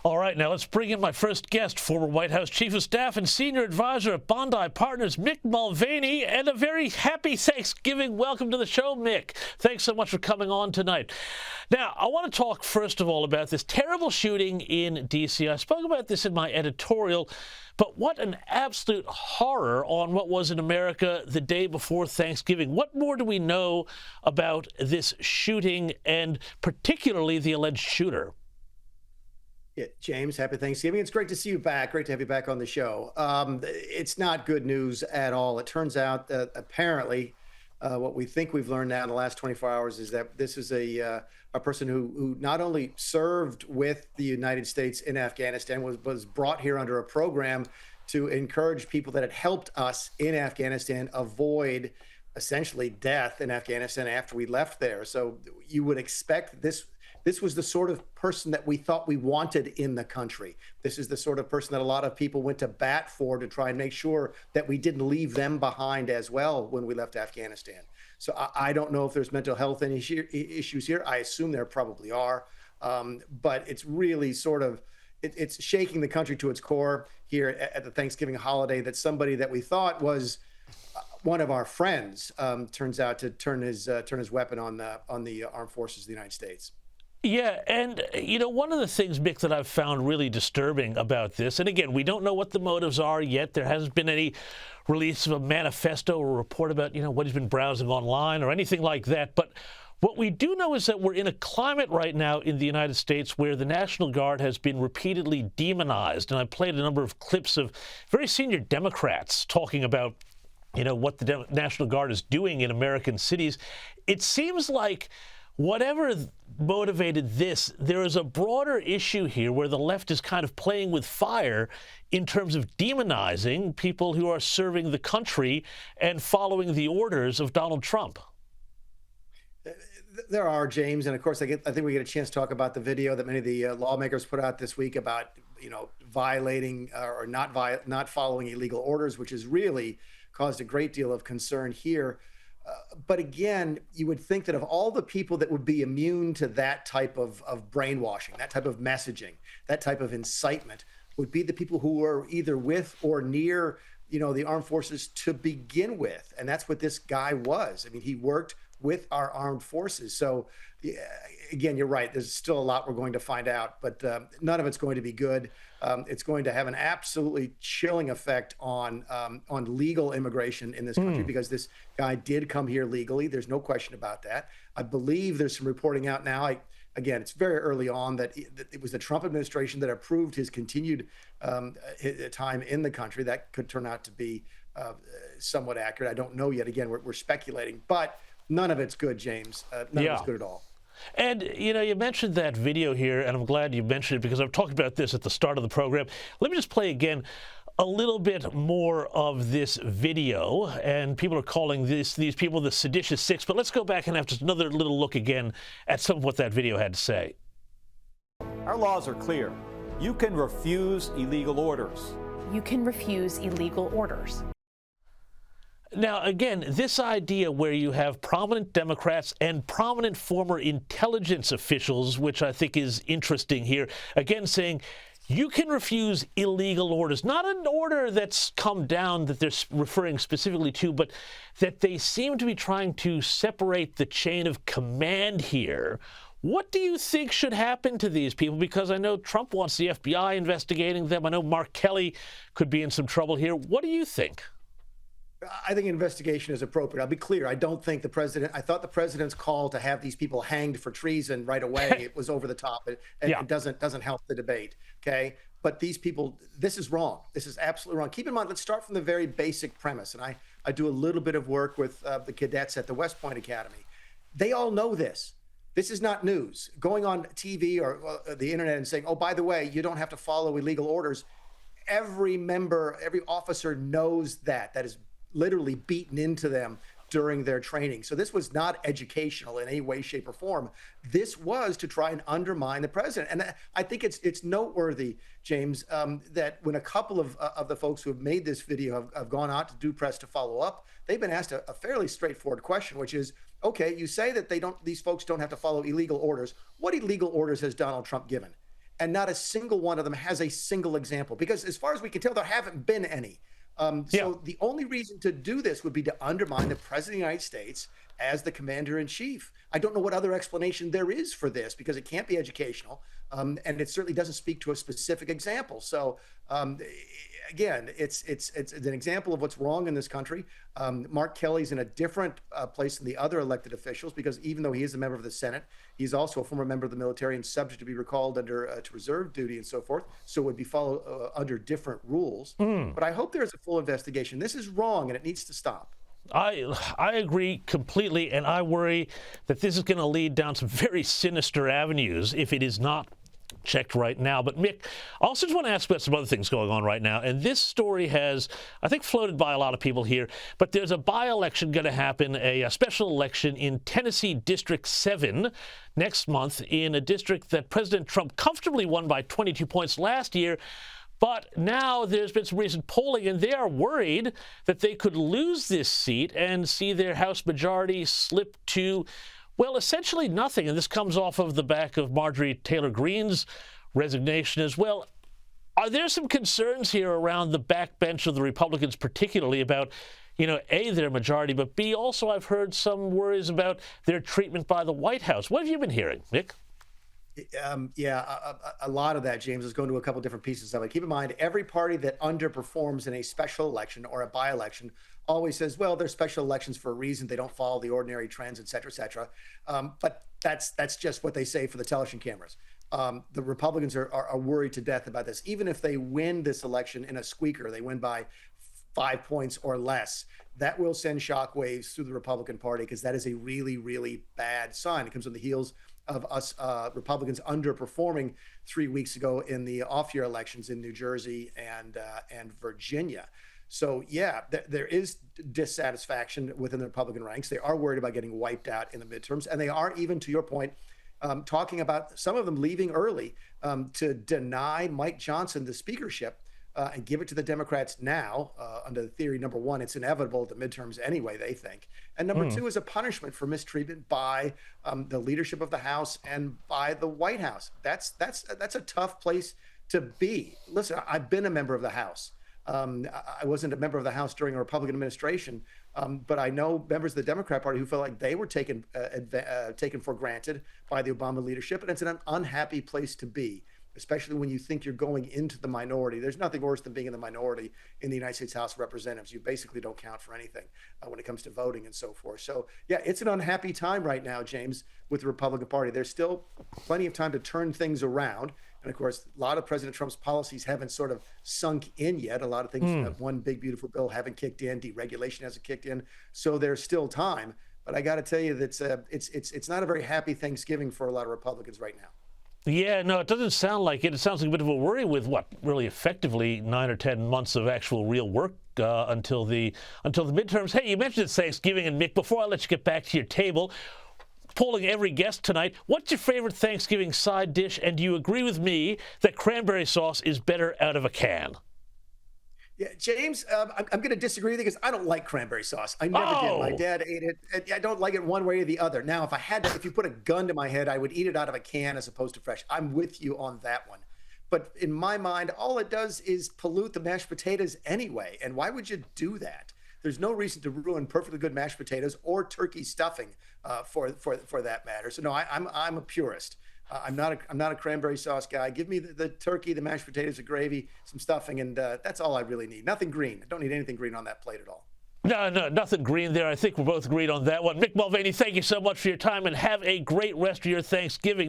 All right, now let's bring in my first guest, former White House Chief of Staff and Senior Advisor at Bondi Partners, Mick Mulvaney, and a very happy Thanksgiving. Welcome to the show, Mick. Thanks so much for coming on tonight. Now, I want to talk, first of all, about this terrible shooting in D.C. I spoke about this in my editorial, but what an absolute horror on what was in America the day before Thanksgiving. What more do we know about this shooting and particularly the alleged shooter? Yeah, James, happy Thanksgiving. It's great to see you back. Great to have you back on the show. It's not good news at all. It turns out that apparently what we think we've learned now in the last 24 hours is that this is a person who not only served with the United States in Afghanistan, was brought here under a program to encourage people that had helped us in Afghanistan avoid essentially death in Afghanistan after we left there. So you would expect this was the sort of person that we thought we wanted in the country. This is the sort of person that a lot of people went to bat for to try and make sure that we didn't leave them behind as well when we left Afghanistan. So I don't know if there's mental health issues here. I assume there probably are. But it's really it's shaking the country to its core here at the Thanksgiving holiday that somebody that we thought was one of our friends turns out to turn his weapon on the armed forces of the United States. Yeah, and, one of the things, Mick, that I've found really disturbing about this, and again, we don't know what the motives are yet. There hasn't been any release of a manifesto or report about, what he's been browsing online or anything like that. But what we do know is that we're in a climate right now in the United States where the National Guard has been repeatedly demonized. And I played a number of clips of very senior Democrats talking about, what the National Guard is doing in American cities. It seems like whatever motivated this, there is a broader issue here where the left is kind of playing with fire in terms of demonizing people who are serving the country and following the orders of Donald Trump. There are, James, and of course, I think we get a chance to talk about the video that many of the lawmakers put out this week about, violating or not following illegal orders, which has really caused a great deal of concern here. But again, you would think that of all the people that would be immune to that type of brainwashing, that type of messaging, that type of incitement would be the people who are either with or near, the armed forces to begin with. And that's what this guy was. I mean, he worked with our armed forces. So again, you're right. There's still a lot we're going to find out, but none of it's going to be good. It's going to have an absolutely chilling effect on legal immigration in this country because this guy did come here legally. There's no question about that. I believe there's some reporting out now. Again, it's very early on that it was the Trump administration that approved his continued time in the country. That could turn out to be somewhat accurate. I don't know yet. Again, we're speculating, but none of it's good, James. None of it's good at all. And, you mentioned that video here, and I'm glad you mentioned it because I've talked about this at the start of the program. Let me just play again a little bit more of this video. And people are calling these people the seditious six. But let's go back and have just another little look again at some of what that video had to say. Our laws are clear. You can refuse illegal orders. You can refuse illegal orders. Now, again, this idea where you have prominent Democrats and prominent former intelligence officials, which I think is interesting here, again saying you can refuse illegal orders, not an order that's come down that they're referring specifically to, but that they seem to be trying to separate the chain of command here. What do you think should happen to these people? Because I know Trump wants the FBI investigating them. I know Mark Kelly could be in some trouble here. What do you think? I think investigation is appropriate. I'll be clear. I thought the president's call to have these people hanged for treason right away, it was over the top. It doesn't help the debate. Okay. But these people, this is wrong. This is absolutely wrong. Keep in mind, let's start from the very basic premise. And I do a little bit of work with the cadets at the West Point Academy. They all know this. This is not news. Going on TV or the internet and saying, oh, by the way, you don't have to follow illegal orders. Every officer knows that. That is literally beaten into them during their training. So this was not educational in any way, shape, or form. This was to try and undermine the president. And I think it's noteworthy, James, that when a couple of the folks who have made this video have gone out to do press to follow up, they've been asked a fairly straightforward question, which is, okay, you say that these folks don't have to follow illegal orders. What illegal orders has Donald Trump given? and not a single one of them has a single example, because as far as we can tell, there haven't been any. So the only reason to do this would be to undermine the president of the United States as the commander in chief. I don't know what other explanation there is for this, because it can't be educational. And it certainly doesn't speak to a specific example. So again, it's an example of what's wrong in this country. Mark Kelly's in a different place than the other elected officials, because even though he is a member of the Senate, he's also a former member of the military and subject to be recalled under to reserve duty and so forth. So it would be followed under different rules. But I hope there's a full investigation. This is wrong, and it needs to stop. I agree completely, and I worry that this is going to lead down some very sinister avenues if it is not checked right now. But Mick, I also just want to ask about some other things going on right now. And this story has, I think, floated by a lot of people here. But there's a by-election going to happen, a special election in Tennessee District 7 next month, in a district that President Trump comfortably won by 22 points last year. But now there's been some recent polling, and they are worried that they could lose this seat and see their House majority slip to, well, essentially nothing. And this comes off of the back of Marjorie Taylor Greene's resignation as well. Are there some concerns here around the backbench of the Republicans, particularly about, A, their majority, but B, also I've heard some worries about their treatment by the White House? What have you been hearing, Mick? A lot of that, James, is going to a couple different pieces of it. Keep in mind, every party that underperforms in a special election or a by-election always says, well, they're special elections for a reason. They don't follow the ordinary trends, et cetera, et cetera. But that's just what they say for the television cameras. The Republicans are worried to death about this. Even if they win this election in a squeaker, they win by 5 points or less, that will send shockwaves through the Republican Party, because that is a really, really bad sign. It comes on the heels of us Republicans underperforming 3 weeks ago in the off-year elections in New Jersey and Virginia. So yeah, there is dissatisfaction within the Republican ranks. They are worried about getting wiped out in the midterms, and they are, even to your point, talking about some of them leaving early to deny Mike Johnson the speakership and give it to the Democrats now. Under the theory, number one, it's inevitable at the midterms anyway, they think. And number two is a punishment for mistreatment by the leadership of the House and by the White House. That's a tough place to be. Listen, I've been a member of the House. I wasn't a member of the House during a Republican administration, but I know members of the Democrat Party who felt like they were taken for granted by the Obama leadership, and it's an unhappy place to be, especially when you think you're going into the minority. There's nothing worse than being in the minority in the United States House of Representatives. You basically don't count for anything when it comes to voting and so forth. So yeah, it's an unhappy time right now, James, with the Republican Party. There's still plenty of time to turn things around. And of course, a lot of President Trump's policies haven't sort of sunk in yet. A lot of things, one big beautiful bill haven't kicked in, deregulation hasn't kicked in. So there's still time. But I got to tell you that it's not a very happy Thanksgiving for a lot of Republicans right now. Yeah, no, it doesn't sound like it. It sounds like a bit of a worry with what really effectively 9 or 10 months of actual real work until the midterms. Hey, you mentioned it's Thanksgiving, and Mick, before I let you get back to your table, polling every guest tonight, what's your favorite Thanksgiving side dish? And do you agree with me that cranberry sauce is better out of a can? Yeah, James, I'm going to disagree with you, because I don't like cranberry sauce. I never did. My dad ate it. I don't like it one way or the other. Now, if you put a gun to my head, I would eat it out of a can as opposed to fresh. I'm with you on that one. But in my mind, all it does is pollute the mashed potatoes anyway. And why would you do that? There's no reason to ruin perfectly good mashed potatoes or turkey stuffing for that matter. So no, I'm a purist. I'm not a cranberry sauce guy. Give me the turkey, the mashed potatoes, the gravy, some stuffing, and that's all I really need. Nothing green. I don't need anything green on that plate at all. No, nothing green there. I think we're both agreed on that one. Mick Mulvaney, thank you so much for your time, and have a great rest of your Thanksgiving.